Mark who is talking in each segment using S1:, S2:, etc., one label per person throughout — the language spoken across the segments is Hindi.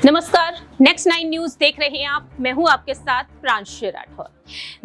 S1: नमस्कार, नेक्स्ट 9 न्यूज देख रहे हैं आप। मैं हूं आपके साथ प्रांशु राठौर।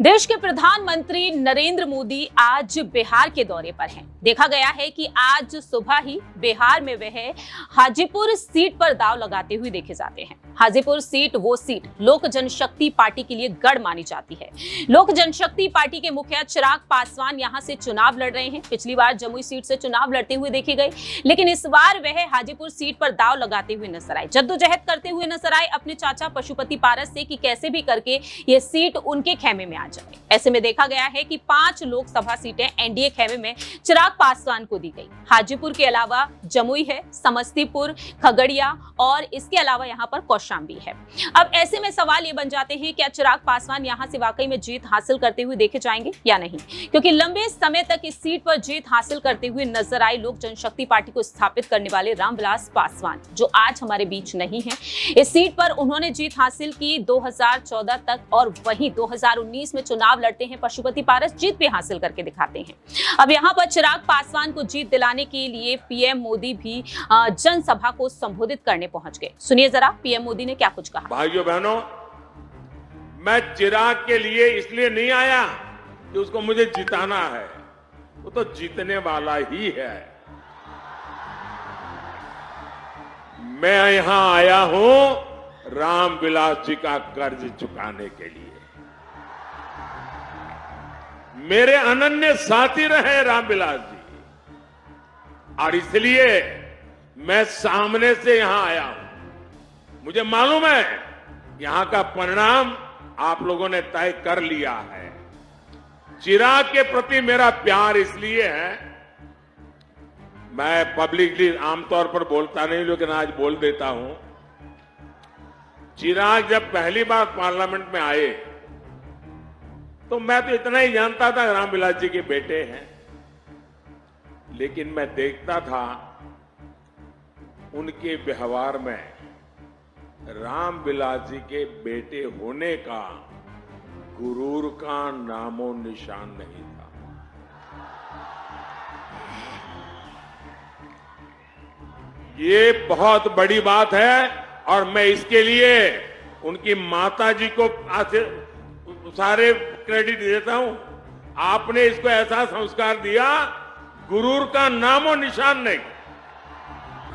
S1: देश के प्रधानमंत्री नरेंद्र मोदी आज बिहार के दौरे पर हैं। देखा गया है कि आज सुबह ही बिहार में वह हाजीपुर सीट पर दांव लगाते हुए देखे जाते हैं। हाजीपुर सीट वो सीट लोक जनशक्ति पार्टी के लिए गढ़ मानी जाती है। लोक जनशक्ति पार्टी के मुखिया चिराग पासवान यहां से चुनाव लड़ रहे हैं। पिछली बार जमुई सीट से चुनाव लड़ते हुए देखे गए, लेकिन इस बार वह हाजीपुर सीट पर दांव लगाते हुए नजर आए, जद्दोजहद करते हुए नजर आए अपने चाचा पशुपति पारस से कि कैसे भी करके यह सीट उनके खेमे में आ जाए। ऐसे में देखा गया है कि 5 लोकसभा सीटें एनडीए खेमे में चिराग पासवान को दी गई। हाजीपुर के अलावा जमुई है, समस्तीपुर, खगड़िया और इसके अलावा यहाँ पर कौशाम्बी है। अब ऐसे में सवाल ये बन जाते हैं, क्या चिराग पासवान यहाँ से वाकई में जीत हासिल करते हुए देखे जाएंगे या नहीं, क्योंकि लंबे समय तक इस सीट पर जीत हासिल करते हुए नजर आए लोक जनशक्ति पार्टी को स्थापित करने वाले रामविलास पासवान, जो आज हमारे बीच नहीं है। इस सीट पर उन्होंने जीत हासिल की 2014 तक, और वहीं 2019 में चुनाव लड़ते हैं पशुपति पारस, जीत भी हासिल करके दिखाते हैं। अब यहाँ पर चिराग पासवान को जीत दिलाने के लिए पीएम मोदी भी जनसभा को संबोधित करने पहुंच गए। सुनिए जरा पीएम मोदी ने क्या कुछ कहा।
S2: भाइयों बहनों, मैं चिराग के लिए इसलिए नहीं आया कि उसको मुझे जिताना है, वो तो जीतने वाला ही है। मैं यहां आया हूं रामविलास जी का कर्ज चुकाने के लिए। मेरे अनन्य साथी रहे रामविलास जी, और इसलिए मैं सामने से यहां आया हूं। मुझे मालूम है यहां का परिणाम आप लोगों ने तय कर लिया है। चिराग के प्रति मेरा प्यार इसलिए है, मैं पब्लिकली आमतौर पर बोलता नहीं, लेकिन आज बोल देता हूं। चिराग जब पहली बार पार्लियामेंट में आए तो मैं तो इतना ही जानता था रामविलास जी के बेटे हैं, लेकिन मैं देखता था उनके व्यवहार में रामविलास जी के बेटे होने का गुरूर का नामो निशान नहीं था। ये बहुत बड़ी बात है, और मैं इसके लिए उनकी माता जी को सारे क्रेडिट देता हूं। आपने इसको ऐसा संस्कार दिया, गुरूर का नामो निशान नहीं।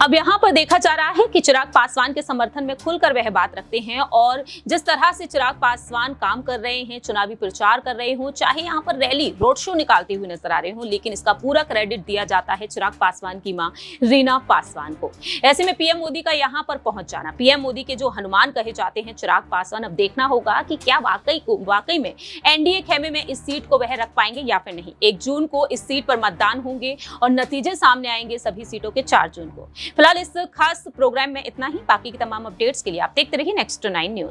S1: अब यहाँ पर देखा जा रहा है कि चिराग पासवान के समर्थन में खुलकर वह बात रखते हैं, और जिस तरह से चिराग पासवान काम कर रहे हैं, चुनावी प्रचार कर रहे हो, चाहे यहाँ पर रैली रोड शो निकालते हुए नजर आ रहे हो, लेकिन इसका पूरा क्रेडिट दिया जाता है चिराग पासवान की मां रीना पासवान को। ऐसे में पीएम मोदी का यहाँ पर पहुंच जाना, पीएम मोदी के जो हनुमान कहे जाते हैं चिराग पासवान, अब देखना होगा कि क्या वाकई में एनडीए खेमे में इस सीट को वह रख पाएंगे या फिर नहीं। 1 जून को इस सीट पर मतदान होंगे और नतीजे सामने आएंगे सभी सीटों के 4 जून को। फिलहाल इस खास प्रोग्राम में इतना ही। बाकी की तमाम अपडेट्स के लिए आप देखते रहिए नेक्स्ट 9 न्यूज।